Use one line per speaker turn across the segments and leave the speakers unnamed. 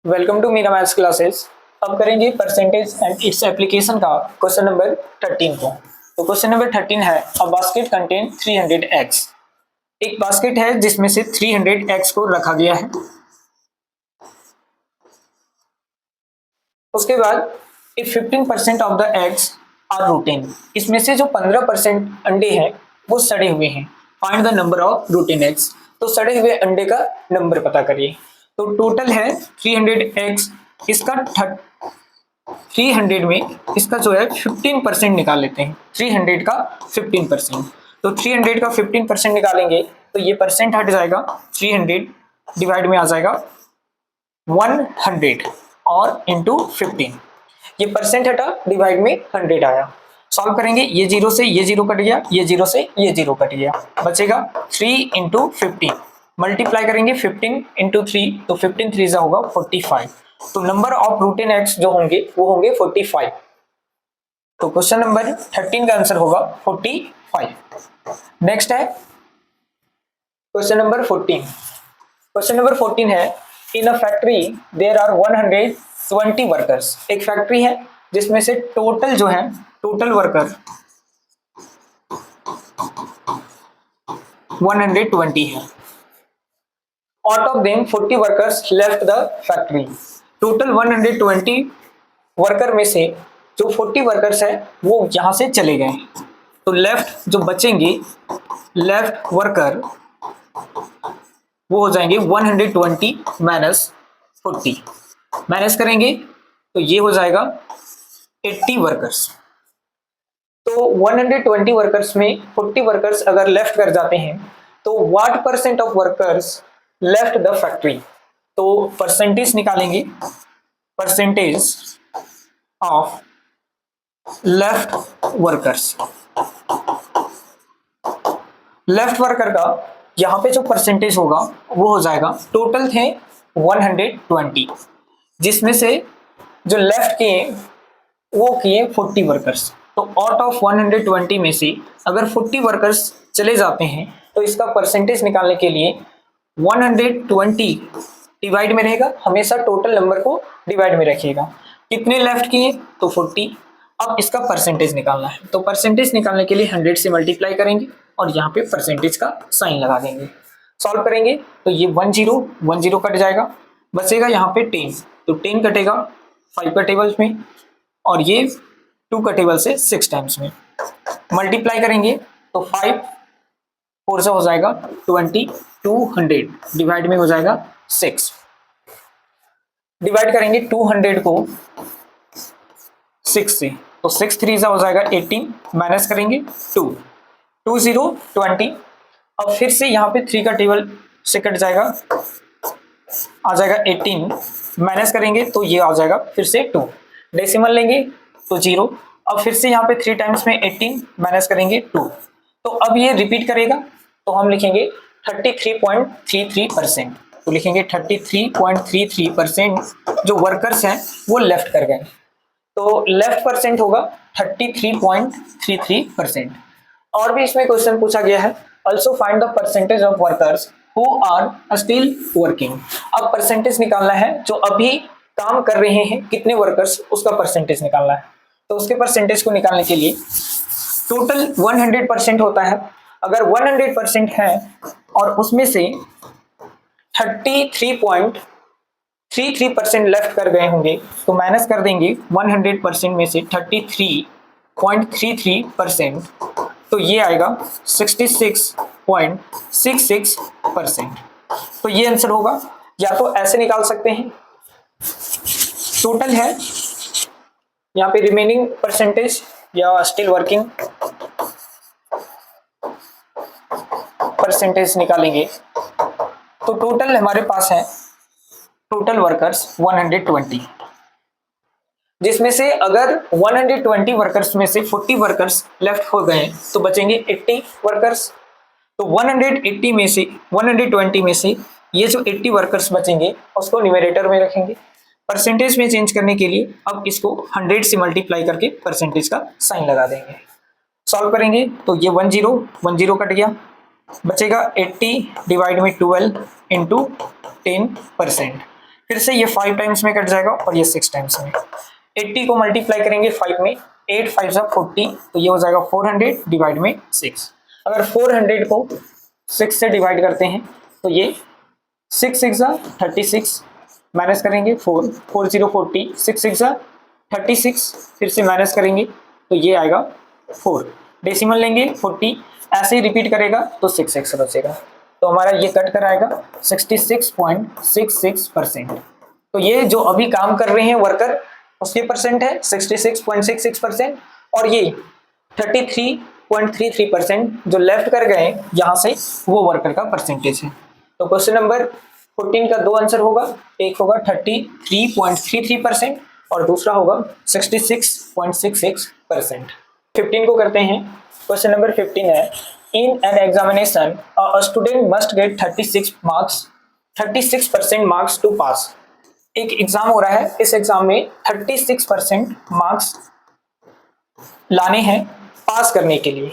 Welcome to Meera maths classes. अब करेंगे percentage and its application का क्वेश्चन नंबर 13 को। तो क्वेश्चन नंबर 13 है अ बास्केट कंटेन 300 एग्स। एक बास्केट है जिसमें से 300 एग्स को रखा गया है। उसके बाद if 15% of the eggs are rotten, इसमें से जो 15% अंडे हैं वो सड़े हुए हैं। Find the number of rotten eggs, तो सड़े हुए अंडे का नंबर पता करिए। तो टोटल है 300 एग्स, इसका 300 में इसका जो है 15% निकाल लेते हैं। 300 का 15%, तो 300 का 15% निकालेंगे तो ये परसेंट हट जाएगा। 300 डिवाइड में आ जाएगा 100 और इंटू 15, ये परसेंट हटा डिवाइड में 100 आया। सॉल्व करेंगे, ये जीरो से ये जीरो कट गया, ये जीरो से ये जीरो कट गया, बचेगा 3 इंटू 15। मल्टीप्लाई करेंगे 15 इंटू 3, तो 15 3 होगा 45। तो नंबर ऑफ रूटेन एग्स जो होंगे वो होंगे 45। तो क्वेश्चन नंबर 13 का आंसर होगा 45। नेक्स्ट है क्वेश्चन नंबर 14। क्वेश्चन नंबर 14 है in a factory there are 120 workers. एक फैक्ट्री है जिसमें से टोटल जो है टोटल वर्कर 120 है। Out of them 40 workers left the factory. Total 120 worker में से जो 40 वर्कर्स है वो यहां से चले गए। तो लेफ्ट जो बचेंगे लेफ्ट वर्कर वो हो जाएंगे 120 माइनस 40। माइनस करेंगे तो ये हो जाएगा 80 वर्कर्स। तो 120 वर्कर्स में 40 वर्कर्स अगर लेफ्ट कर जाते हैं तो what percent of workers left the factory. तो परसेंटेज निकालेंगे, percentage of left workers. Left worker का यहाँ पे जो परसेंटेज होगा वो हो जाएगा, टोटल थे 120 जिसमें से जो लेफ्ट किए वो किए 40 वर्कर्स। तो आउट ऑफ 120 में से अगर 40 वर्कर्स चले जाते हैं तो इसका परसेंटेज निकालने के लिए 120 डिवाइड में रहेगा, हमेशा टोटल नंबर को डिवाइड में रखिएगा। कितने लेफ्ट किए तो 40। अब इसका परसेंटेज निकालना है, तो परसेंटेज निकालने के लिए 100 से मल्टीप्लाई करेंगे और यहाँ पे परसेंटेज का साइन लगा देंगे। सॉल्व करेंगे तो ये 10 कट जाएगा, बचेगा यहाँ पे 10। तो 10 कटेगा 5 का टेबल में और ये 2 का टेबल से 6 टाइम्स में। मल्टीप्लाई करेंगे तो 5 4 से हो जाएगा 20, 200 डिवाइड में हो जाएगा 6। डिवाइड करेंगे 200 को 6 से, तो 6 3 हो जाएगा 18। माइनस करेंगे 2 20 20। अब फिर से यहाँ पे 3 का टेबल से कट जाएगा, आ जाएगा 18। माइनस करेंगे तो ये आ जाएगा फिर से 2। डेसिमल लेंगे तो 0। अब फिर से यहाँ पे 3 टाइम्स में 18 माइनस करेंगे 2। तो अब ये रिपीट करेगा तो हम लिखेंगे 33.33%। तो लिखेंगे 33.33% जो वर्कर्स हैं वो लेफ्ट कर गए। तो लेफ्ट परसेंट होगा 33.33%। और भी इसमें क्वेश्चन पूछा गया है, also find the percentage of workers who are still working. अब परसेंटेज निकालना है जो अभी काम कर रहे हैं, कितने वर्कर्स, उसका परसेंटेज निकालना है। तो उसके परसेंटेज को निकालने के लिए टोटल 100% होता है। अगर 100% है और उसमें से 33.33% लेफ्ट कर गए होंगे तो माइनस कर देंगे 100% में से 33.33%, तो ये आएगा 66.66%। तो ये आंसर होगा। या तो ऐसे निकाल सकते हैं, टोटल है यहाँ पे रिमेनिंग परसेंटेज या स्टिल वर्किंग परसेंटेज निकालेंगे तो टोटल हमारे पास है टोटल वर्कर्स 120, जिसमें से अगर 120 वर्कर्स में से 40 वर्कर्स लेफ्ट हो गए तो बचेंगे 80 वर्कर्स। तो 180 में से 120 में से ये जो 80 वर्कर्स बचेंगे उसको न्यूमरेटर में रखेंगे। परसेंटेज में चेंज करने के लिए अब इसको 100 से मल्टीप्लाई करके परसेंटेज का साइन लगा देंगे। सॉल्व करेंगे तो ये 10 कट गया, बचेगा 80 डिवाइड में 12 इंटू 10%। फिर से ये 5 टाइम्स में कट जाएगा और ये 6 टाइम्स में। 80 को मल्टीप्लाई करेंगे 5 में, 8 5 जा 40, तो ये हो जाएगा 400 डिवाइड में 6। अगर 400 को 6 से डिवाइड करते हैं तो ये 6 6 जा 36, माइनस करेंगे 4 4 0 40, 6 6 जा 36, फिर से माइनस करेंगे तो ये आएगा 4, डेसिमल लेंगे 40, ऐसे ही रिपीट करेगा तो 6 6 बचेगा, तो हमारा ये कट कर आएगा 66.66%। तो ये जो अभी काम कर रहे हैं वर्कर उसके परसेंट है 66.66%, और ये 33.33% जो लेफ्ट कर गए यहाँ से वो वर्कर का परसेंटेज है। तो क्वेश्चन नंबर 14 का दो आंसर होगा, एक होगा 33.33% और दूसरा होगा 66.66%। 15 को करते हैं। क्वेश्चन नंबर 15 है, in an examination a student must get 36% marks to pass. एक एग्जाम हो रहा है, इस एग्जाम में 36% मार्क्स लाने हैं पास करने के लिए।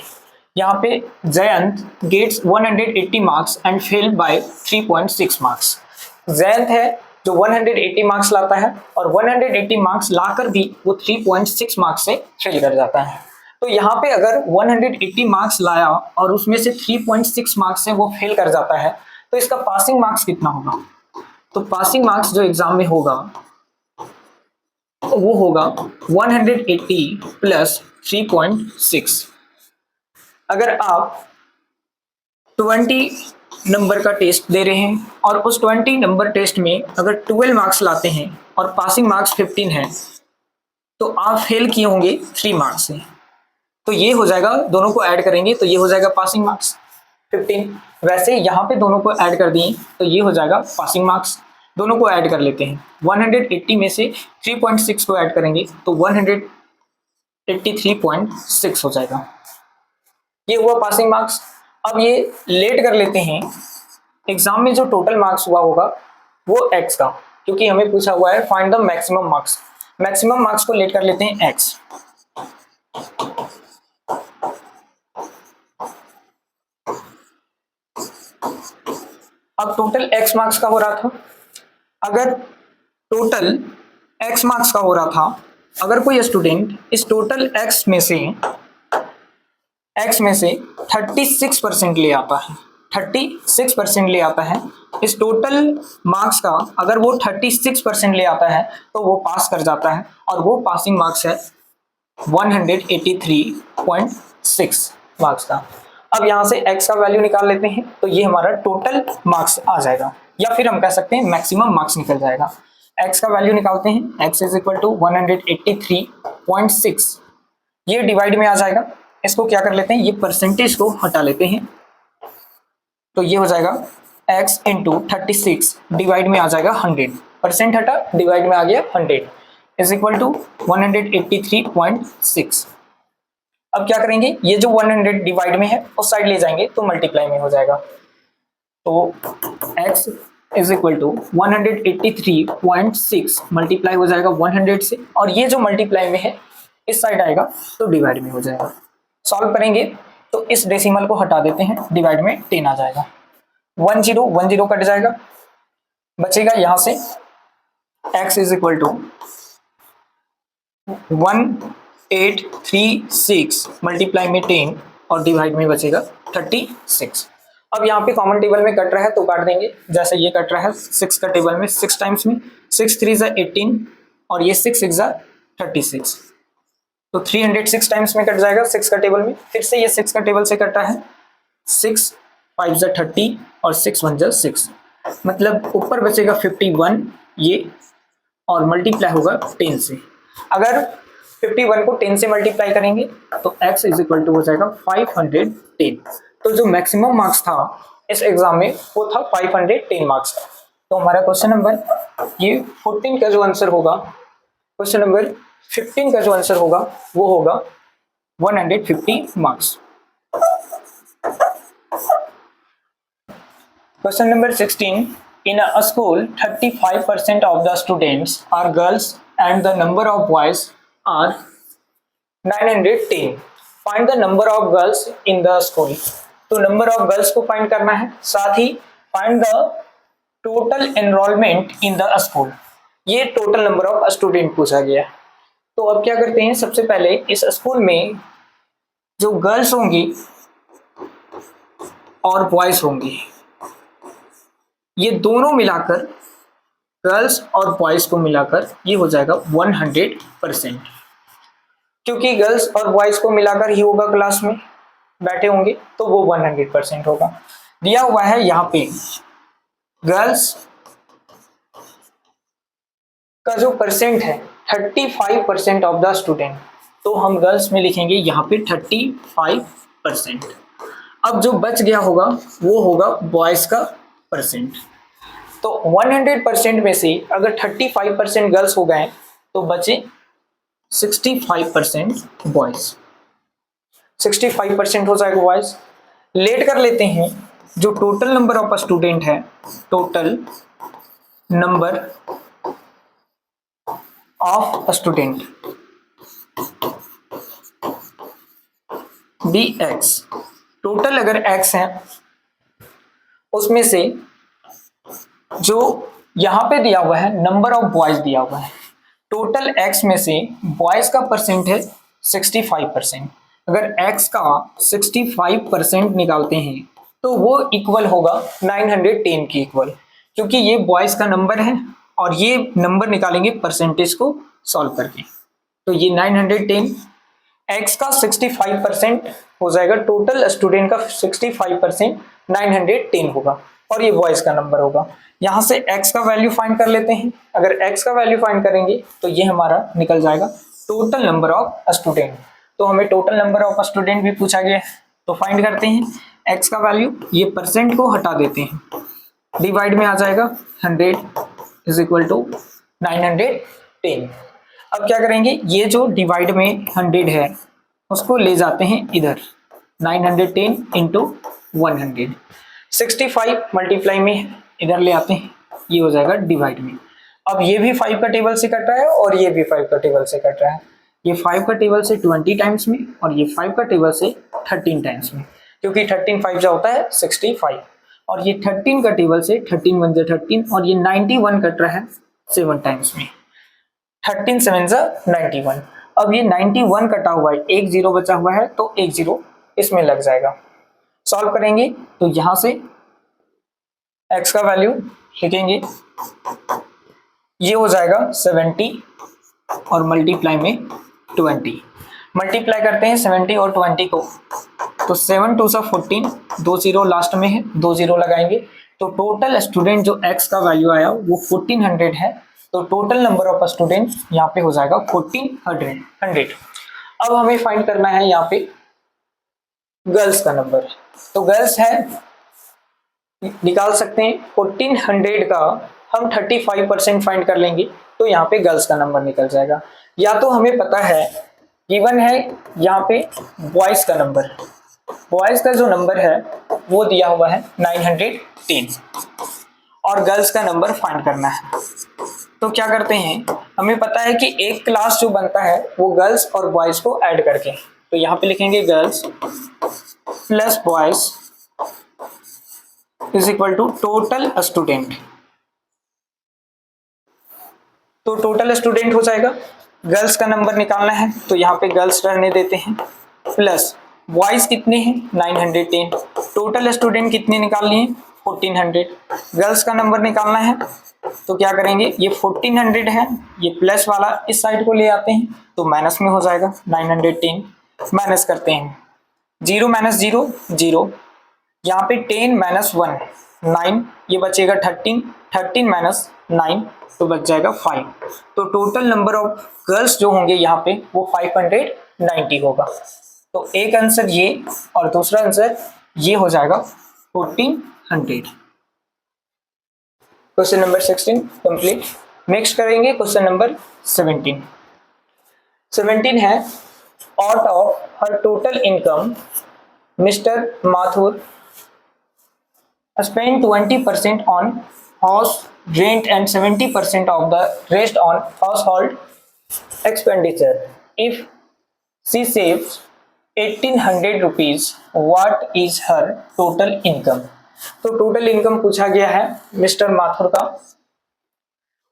यहाँ पे Jayant gets 180 marks and fail by 3.6 marks. Jayant है जो 180 मार्क्स लाता है और 180 मार्क्स लाकर भी वो 3.6 मार्क्स से फेल कर जाता है। तो यहाँ पे अगर 180 मार्क्स लाया और उसमें से 3.6 मार्क्स से वो फेल कर जाता है तो इसका पासिंग मार्क्स कितना होगा? तो पासिंग मार्क्स जो एग्जाम में होगा वो होगा 180 प्लस 3.6। अगर आप 20 नंबर का टेस्ट दे रहे हैं और उस 20 नंबर टेस्ट में अगर 12 मार्क्स लाते हैं और पासिंग मार्क्स 15 है तो आप फेल किए होंगे 3 मार्क्स से। तो ये हो जाएगा, दोनों को ऐड करेंगे तो ये हो जाएगा पासिंग मार्क्स 15। वैसे यहाँ पे दोनों को ऐड कर दिए तो ये हो जाएगा पासिंग मार्क्स। दोनों को ऐड कर लेते हैं, 180 में से 3.6 को ऐड करेंगे तो 183.6 हो जाएगा, ये हुआ पासिंग मार्क्स। अब ये लेट कर लेते हैं, एग्जाम में जो टोटल मार्क्स हुआ होगा वो x का, क्योंकि हमें पूछा हुआ है find the maximum marks. Maximum marks को लेट कर लेते हैं x। अब टोटल x मार्क्स का हो रहा था, अगर टोटल x मार्क्स का हो रहा था, अगर कोई स्टूडेंट इस टोटल x में से 36% ले आता है, 36% ले आता है इस टोटल मार्क्स का, अगर वो 36% ले आता है तो वो पास कर जाता है और वो पासिंग मार्क्स है 183.6 मार्क्स का। अब यहाँ से x का वैल्यू निकाल लेते हैं तो ये हमारा टोटल मार्क्स आ जाएगा, या फिर हम कह सकते हैं मैक्सिमम मार्क्स निकल जाएगा। x का वैल्यू निकालते हैं, x इज इक्वल टू 183.6, ये डिवाइड में आ जाएगा। इसको क्या कर लेते हैं, ये परसेंटेज को हटा लेते हैं तो ये हो जाएगा x इंटू 36 डिवाइड में आ जाएगा 100, परसेंट हटा डिवाइड में आ गया 100 इज इक्वल टू 183.6। अब क्या करेंगे, ये जो 100 डिवाइड में है उस साइड ले जाएंगे तो मल्टीप्लाई में हो जाएगा, तो x is equal to 183.6 multiply हो जाएगा 100 से, और ये जो मल्टीप्लाई में है इस साइड आएगा तो डिवाइड में हो जाएगा। सॉल्व करेंगे तो इस डेसिमल को हटा देते हैं, डिवाइड में 10 आ जाएगा, 10 10 कट जाएगा, बचेगा यहाँ से x is equal to 1836 multiply में 10 और डिवाइड में बचेगा 36। अब यहाँ पे कॉमन टेबल में कट रहा है तो काट देंगे, जैसे ये कट रहा है 6 का टेबल में 6 टाइम्स में, 6 3 जा 18 और ये 6 6 जा 36, तो 306 टाइम्स में कट जाएगा 6 का टेबल में। फिर से ये 6 का टेबल से कट रहा है, 6 5 जा 30 और 6 1 जा 6, मतलब ऊपर बचेगा 51 ये, और मल्टीप्लाई होगा 10 से। अगर 51 को 10 से मल्टीप्लाई करेंगे तो x इज इक्वल टू हो जाएगा 510। तो जो मैक्सिमम मार्क्स था इस एग्जाम में वो था 510 मार्क्स का। तो हमारा क्वेश्चन नंबर ये 14 का जो आंसर होगा, क्वेश्चन नंबर 15 का जो आंसर होगा वो होगा 150 marks. Question number 16, in a school 35% of the students are girls and the number of boys are 910. Find the number of girls in the school. तो नंबर ऑफ गर्ल्स को find करना है, साथ ही find the total enrolment in the school, ये total number of student पूछा गया। तो अब क्या करते हैं, सबसे पहले इस स्कूल में जो गर्ल्स होंगी और बॉयज होंगी, ये दोनों मिलाकर, गर्ल्स और बॉयज को मिलाकर ये हो जाएगा 100%, क्योंकि गर्ल्स और बॉयज को मिलाकर ही होगा, क्लास में बैठे होंगे तो वो 100% होगा। दिया हुआ है यहाँ पे गर्ल्स का जो परसेंट है 35% ऑफ द स्टूडेंट, तो हम गर्ल्स में लिखेंगे यहाँ पे 35%। अब जो बच गया होगा वो होगा बॉयज का परसेंट। तो 100% में से अगर 35% गर्ल्स हो गए तो बचे 65% बॉयज, 65% हो जाएगा बॉयज। लेट कर लेते हैं, जो टोटल नंबर ऑफ स्टूडेंट है, total number of student dx, total अगर x है उसमें से जो यहां पे दिया हुआ है नंबर ऑफ बॉयज दिया हुआ है, टोटल x में से बॉयज का परसेंट है 65%। अगर x का 65% निकालते हैं तो वो इक्वल होगा 910 के इक्वल, क्योंकि ये बॉयज का नंबर है और ये नंबर निकालेंगे परसेंटेज को सॉल्व करके। तो ये 910, x का 65% हो जाएगा, टोटल स्टूडेंट का 65% 910 होगा और ये बॉयज का नंबर होगा। यहां से x का वैल्यू फाइंड कर लेते हैं। अगर x का वैल्यू फाइंड करेंगे तो ये हमारा निकल जाएगा टोटल नंबर ऑफ स्टूडेंट। तो हमें टोटल नंबर ऑफ स्टूडेंट भी पूछा गया है, तो फाइंड करते हैं x का वैल्यू, ये परसेंट को हटा देते हैं, डिवाइड में आ जाएगा 100 इज इक्वल टू 910। अब क्या करेंगे, ये जो डिवाइड में 100 है उसको ले जाते हैं इधर, 910 इंटू 100, 65 मल्टीप्लाई में इधर ले आते हैं, ये हो जाएगा डिवाइड में। अब ये भी 5 का टेबल से कट रहा है और ये भी 5 का टेबल से कट रहा है, ये 5 का टेबल से 20 टाइम्स में और ये 5 का टेबल से 13 टाइम्स में, क्योंकि 13 5 जा होता है 65, और ये 13 का टेबल से 13 1 जा 13 और ये 91 कट रहा है 7 टाइम्स में, 13 7 जा 91। अब ये 91 कटा हुआ है, एक जीरो बचा हुआ है तो एक जीरो इसमें लग जाएगा। सॉल्व करेंगे तो यहां से x का वैल्यू लिखेंगे, ये हो जाएगा 70 और मल्टीप्लाई में 20, मल्टीप्लाई करते हैं 70 और 20 को, तो 7 2 सा 14, 2 जीरो लास्ट में है, 2 जीरो लगाएंगे तो टोटल स्टूडेंट जो x का वैल्यू आया वो 1400 है। तो टोटल नंबर ऑफ स्टूडेंट यहाँ पे हो जाएगा 1400। अब हमें फाइंड करना है यहाँ पे गर्ल्स का नंबर, तो गर्ल्स है निकाल सकते हैं 1400 का हम 35% फाइंड कर लेंगे तो यहाँ पे गर्ल्स का नंबर निकल जाएगा। या तो हमें पता है गिवन है यहाँ पे बॉयज का नंबर, बॉयज का जो नंबर है वो दिया हुआ है 910 और गर्ल्स का नंबर फाइंड करना है। तो क्या करते हैं, हमें पता है कि एक क्लास जो बनता है वो गर्ल्स और बॉयज को ऐड करके, तो यहाँ पे लिखेंगे girls plus boys is equal to total student. तो टोटल स्टूडेंट हो जाएगा, गर्ल्स का नंबर निकालना है तो यहाँ पे गर्ल्स रहने देते हैं, प्लस बॉयज कितने हैं 910, टोटल स्टूडेंट कितने निकाल लिए 1400, गर्ल्स का नंबर निकालना है तो क्या करेंगे, ये 1400 है, ये प्लस वाला इस साइड को ले आते हैं तो माइनस में हो जाएगा 910, माइनस करते हैं, 0 माइनस 0 0, यहाँ पे 10 माइनस 1 9, ये बचेगा 13, 13 माइनस 9 तो बच जाएगा 5। तो टोटल नंबर ऑफ गर्ल्स जो होंगे यहाँ पे वो 590 होगा। तो एक आंसर ये और दूसरा आंसर ये हो जाएगा 1400। Question number 16 complete. नेक्स्ट करेंगे क्वेश्चन नंबर 17। 17 है, out of her total income mister Mathur spend 20% on house rent and 70% of the rest on household expenditure. If she saves 1800 rupees, what is her total income? तो total income पूछा गया है mister Mathur का,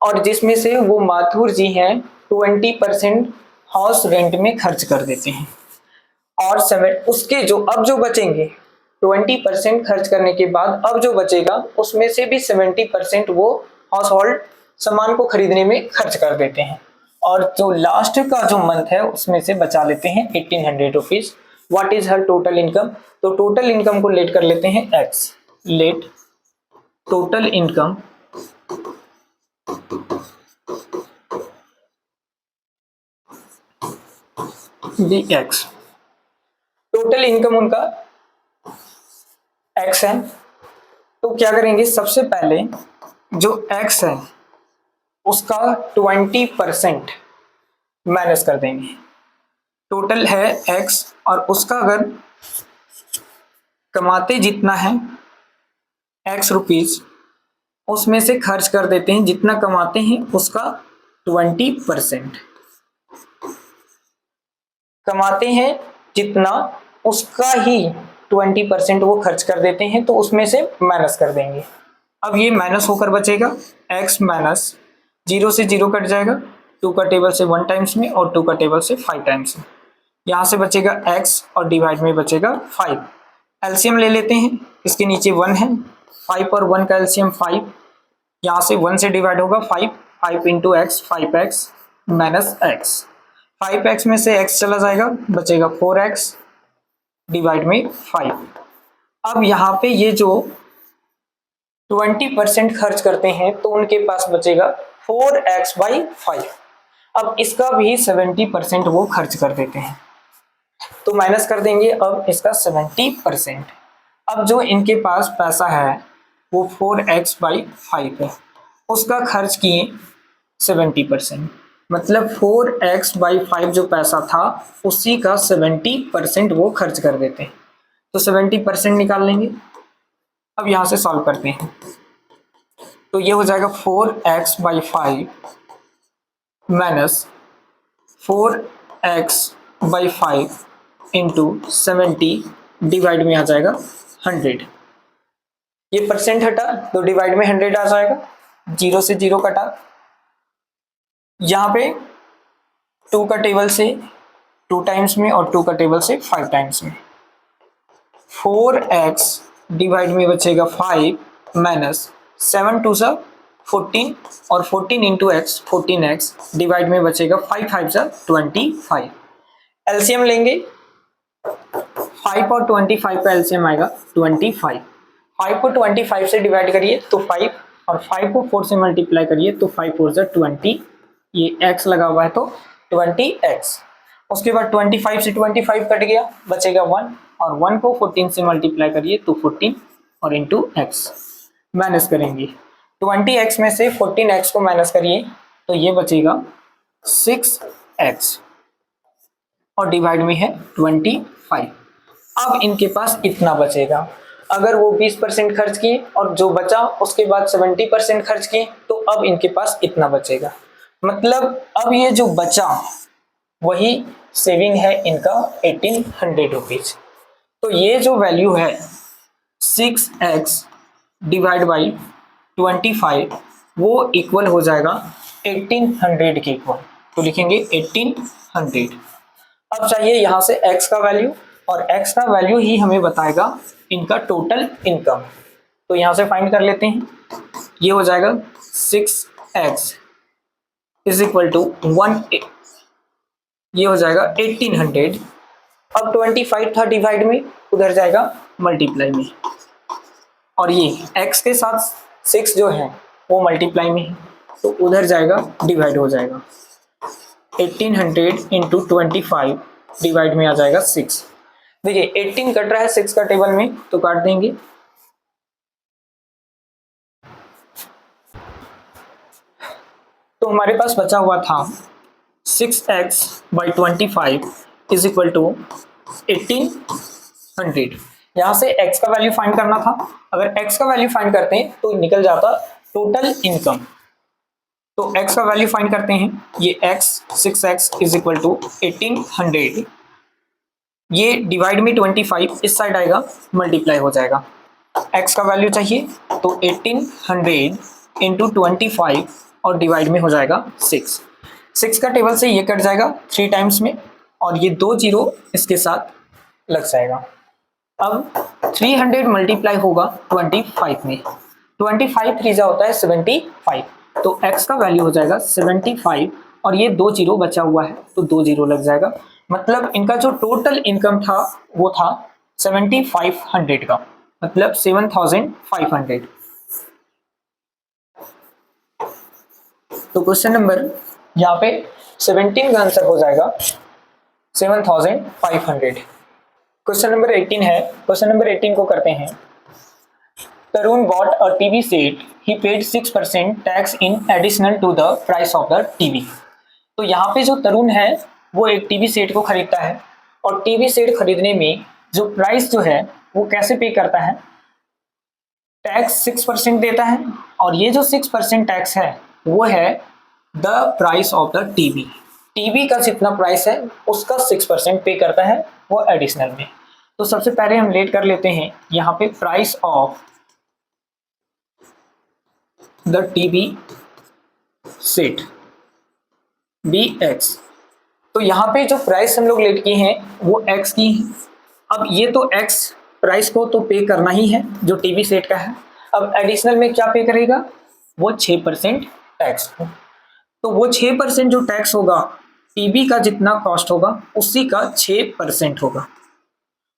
और जिसमें से वो माथुर जी हैं 20% हाउस रेंट में खर्च कर देते हैं, और उसके जो अब जो बचेंगे 20% खर्च करने के बाद अब जो बचेगा उसमें से भी 70% वो हाउस होल्ड सामान को खरीदने में खर्च कर देते हैं, और जो लास्ट का जो मंथ है उसमें से बचा लेते हैं 1800 rupees. What is her total income? तो टोटल इनकम को लेट कर लेते हैं x, let total income be x. Total income उनका एक्स है, तो क्या करेंगे, सबसे पहले जो एक्स है उसका 20% माइनस कर देंगे। टोटल है एक्स, और उसका अगर कमाते जितना है एक्स रुपीज, उसमें से खर्च कर देते हैं जितना कमाते हैं उसका 20%। कमाते हैं जितना उसका ही 20% वो खर्च कर देते हैं, तो उसमें से माइनस कर देंगे। अब ये माइनस होकर बचेगा x माइनस, 0 से 0 कट जाएगा, 2 का टेबल से 1 टाइम्स में और 2 का टेबल से 5 टाइम्स में। यहाँ से बचेगा x और डिवाइड में बचेगा 5। एलसीएम ले लेते हैं, इसके नीचे 1 है, 5 और 1 का एलसीएम 5, यहाँ से 1 से डिवाइड होगा 5, 5 into x 5x minus x, 5x में से x चला जाएगा, बचेगा 4x डिवाइड में 5। अब यहाँ पे ये जो 20% खर्च करते हैं तो उनके पास बचेगा 4x बाई 5। अब इसका भी 70% वो खर्च कर देते हैं, तो माइनस कर देंगे अब इसका 70%। अब जो इनके पास पैसा है वो 4x बाई 5 है, उसका खर्च किए 70%, मतलब 4x बाई 5 जो पैसा था उसी का 70% वो खर्च कर देते हैं, तो 70% निकाल लेंगे। अब यहाँ से सॉल्व करते हैं, तो ये हो जाएगा 4x by 5 minus 4x by 5 into 70 divide में आ जाएगा 100। ये परसेंट हटा तो डिवाइड में 100 आ जाएगा, 0 से 0 कटा, यहाँ पे 2 का टेबल से 2 टाइम्स में और 2 का टेबल से 5 टाइम्स में, 4x डिवाइड में बचेगा 5 माइनस 7 2 सा 14 और 14 इंटू एक्स 14x डिवाइड में बचेगा 5 5 सा 25। एलसीएम लेंगे, 5 और 25 का एलसीएम आएगा 25। 5 को 25 से डिवाइड करिए तो 5, और 5 को 4 से मल्टीप्लाई करिए तो 5 4 सा 20, ये x लगा हुआ है तो 20x। उसके बाद 25 से 25 कट गया, बचेगा 1, और 1 को 14 से मल्टीप्लाई करिए तो 14 और इंटू x माइनस करेंगे। 20x में से 14x को माइनस करिए तो ये बचेगा 6x और डिवाइड में है 25। अब इनके पास इतना बचेगा, अगर वो 20% खर्च किए और जो बचा उसके बाद 70% खर्च किए तो अब इनके पास इतना बचेगा, मतलब अब ये जो बचा वही सेविंग है इनका 1800 रुपीज। तो ये जो वैल्यू है 6x डिवाइड बाई 25 वो इक्वल हो जाएगा 1800 के इक्वल, तो लिखेंगे 1800। अब चाहिए यहाँ से x का वैल्यू, और x का वैल्यू ही हमें बताएगा इनका टोटल इनकम, तो यहाँ से फाइंड कर लेते हैं। ये हो जाएगा 6x इज इक्वल टू 1, ये हो जाएगा 1800। अब 25 था डिवाइड में, उधर जाएगा मल्टीप्लाई में, और ये x के साथ 6 जो है वो मल्टीप्लाई में है तो उधर जाएगा डिवाइड हो जाएगा। 1800 इंटू 25 डिवाइड में आ जाएगा 6। देखिए 18 कट रहा है 6 का टेबल में तो काट देंगे, तो हमारे पास बचा हुआ था 6x by 25 is equal to 1800। यहाँ से x का वैल्यू फाइंड करना था, अगर x का वैल्यू फाइंड करते हैं तो निकल जाता टोटल इनकम। तो x का वैल्यू फाइंड करते हैं, ये x 6x is equal to 1800, ये डिवाइड में 25 इस साइड आएगा मल्टीप्लाई हो जाएगा, x का वैल्यू चाहिए, तो 1800 इंटू 25 और डिवाइड में हो जाएगा 6। 6 का टेबल से ये कट जाएगा 3 टाइम्स में, और ये 2 जीरो इसके साथ लग जाएगा। अब 300 मल्टीप्लाई होगा 25 में, 25 थ्रीजा होता है 75, तो x का वैल्यू हो जाएगा 75, और ये 2 जीरो बचा हुआ है तो 2 जीरो लग जाएगा। मतलब इनका जो टोटल इनकम था वो था 7500 का, मतलब 7500। तो क्वेश्चन नंबर यहाँ पे 17 का आंसर हो जाएगा 7500। क्वेश्चन नंबर 18 है। क्वेश्चन नंबर 18 को करते हैं। तरुण bought a TV set. He paid 6% tax in additional to the price of the TV. तो यहाँ पे जो तरुण है वो एक टीवी सेट को खरीदता है, और टीवी सेट खरीदने में जो प्राइस जो है वो कैसे पे करता है, टैक्स 6% देता है, और ये जो 6% टैक्स है वो है the price of the TV. TV का जितना प्राइस है उसका 6% पे करता है वो एडिशनल में। तो सबसे पहले हम लेट कर लेते हैं यहाँ पे price of the TV set BX। तो यहाँ पे जो प्राइस हम लोग लेट किए हैं वो X की है। अब ये तो X प्राइस को तो पे करना ही है जो टीवी सेट का है। अब एडिशनल में क्या पे करेगा, वो 6% टैक्स। तो वो 6% जो टैक्स होगा टीवी का जितना कॉस्ट होगा उसी का 6% होगा,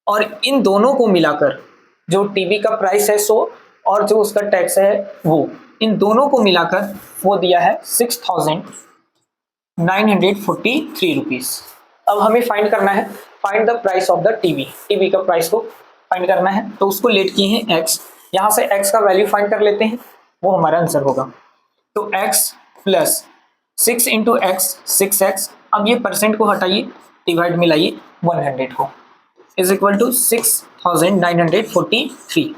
और इन दोनों को मिलाकर जो टीवी का प्राइस है 100 और जो उसका टैक्स है वो, इन दोनों को मिलाकर वो दिया है 6943 रुपीज। अब हमें फाइंड करना है, find the price of the TV. TV का प्राइस को फाइंड करना है, तो उसको लेट किए हैं x। यहाँ से x का वैल्यू फाइंड कर लेते हैं, वो हमारा आंसर होगा। तो x plus 6 into x 6x। अब ये परसेंट को हटाइए, डिवाइड में लाइए 100 को, इज इक्वल टू 6943।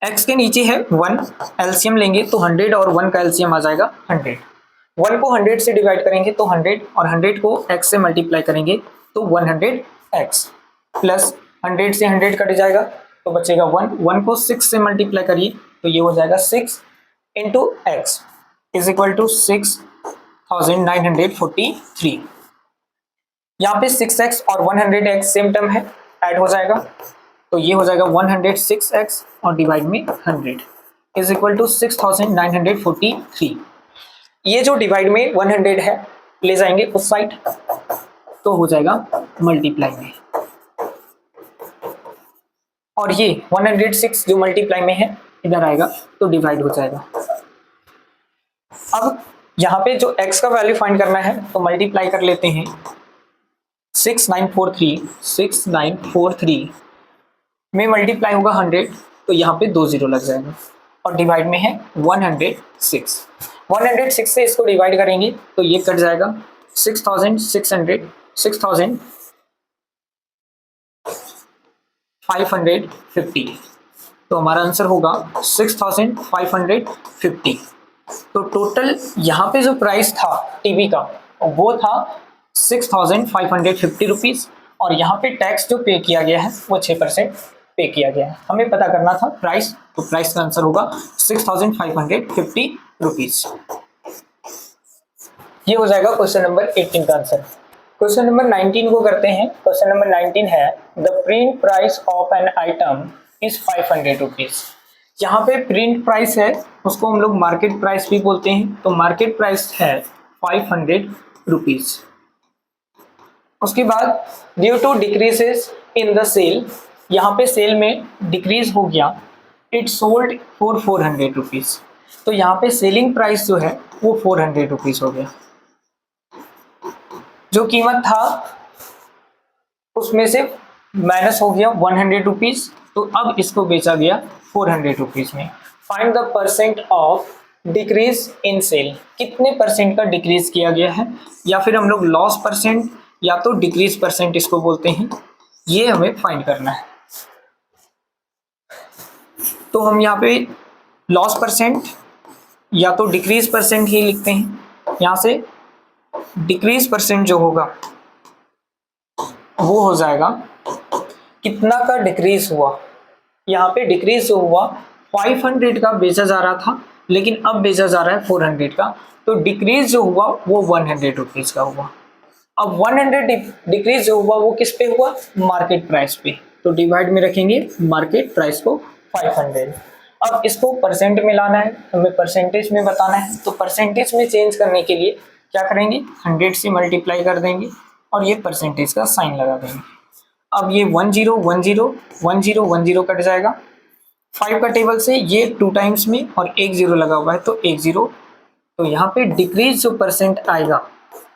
x के नीचे है 1, एलसीएम लेंगे तो 100 और 1 का एलसीएम आ जाएगा 100। 1 को 100 से डिवाइड करेंगे तो 100, और 100 को x से मल्टीप्लाई करेंगे तो 100x, प्लस 100 से 100 कट जाएगा तो बचेगा 1। 1 को 6 से मल्टीप्लाई करिए तो ये हो जाएगा 6 into x is equal to 6943। यहाँ पे 6x और 100x सेम टर्म है, ऐड हो जाएगा तो ये हो जाएगा 106x और डिवाइड में 100 इज इक्वल टू 6943। ये जो डिवाइड में 100 है ले जाएंगे उस साइड तो हो जाएगा मल्टीप्लाई में, और ये 106 जो मल्टीप्लाई में है इधर आएगा तो डिवाइड हो जाएगा। अब यहाँ पे जो x का वैल्यू फाइंड करना है तो मल्टीप्लाई कर लेते हैं 6943 में मल्टीप्लाई होगा 100 तो यहाँ पे 2 जीरो लग जाएगा, और डिवाइड में है 106 से इसको डिवाइड करेंगे तो ये कट जाएगा 6550, तो हमारा आंसर होगा 6550। तो टोटल यहाँ पे जो प्राइस था टीवी का वो था 6550 रुपीज, और यहाँ पे टैक्स जो पे किया गया है वो 6% पे किया गया है। हमें पता करना था प्राइस, तो प्राइस का आंसर होगा 6550 रुपीज। ये हो जाएगा क्वेश्चन नंबर 18 का आंसर। क्वेश्चन नंबर 19 को करते हैं। क्वेश्चन नंबर 19 है the print price of an item is 500 rupees. यहाँ पे प्रिंट प्राइस है उसको हम लोग मार्केट प्राइस भी बोलते हैं, तो मार्केट प्राइस है 500 रुपीज। उसके बाद due to decreases in the sale, यहाँ पे सेल में डिक्रीज हो गया, इट सोल्ड फॉर 400 रुपीज। तो यहाँ पे सेलिंग प्राइस जो है वो 400 रुपीज हो गया, जो कीमत था उसमें से माइनस हो गया 100 रुपीज, तो अब इसको बेचा गया 400 रुपीज में। Find the percent of decrease in sale, कितने परसेंट का डिक्रीज किया गया है, या फिर हम लोग लॉस परसेंट या तो डिक्रीज परसेंट इसको बोलते हैं, ये हमें फाइंड करना है। तो हम यहाँ पे लॉस परसेंट या तो डिक्रीज परसेंट ही लिखते हैं। यहाँ से डिक्रीज परसेंट जो होगा वो हो जाएगा कितना का डिक्रीज हुआ, यहाँ पे डिक्रीज जो हुआ 500 का बेचा जा रहा था, लेकिन अब बेचा जा रहा है 400 का, तो डिक्रीज जो हुआ वो 100 रुपीज का हुआ। अब 100 डिक्रीज जो हुआ वो किस पे हुआ, मार्केट प्राइस पे, तो डिवाइड में रखेंगे मार्केट प्राइस को 500। अब इसको परसेंट में लाना है, हमें परसेंटेज में बताना है, तो परसेंटेज में चेंज करने के लिए क्या करेंगे, 100 से मल्टीप्लाई कर देंगे और ये परसेंटेज का साइन लगा देंगे। अब ये 10 10 10 10 कट जाएगा 5 का टेबल से, ये 2 टाइम्स में और एक जीरो लगा हुआ है तो 1 0, तो यहाँ पे डिक्रीज जो परसेंट आएगा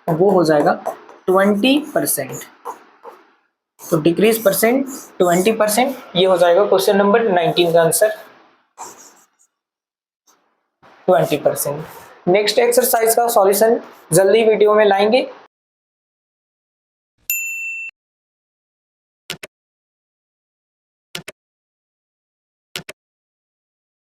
वो हो जाएगा 20%। तो डिक्रीज परसेंट 20%, ये हो जाएगा क्वेश्चन नंबर 19 का आंसर 20%। नेक्स्ट एक्सरसाइज का सॉल्यूशन जल्दी वीडियो में लाएंगे।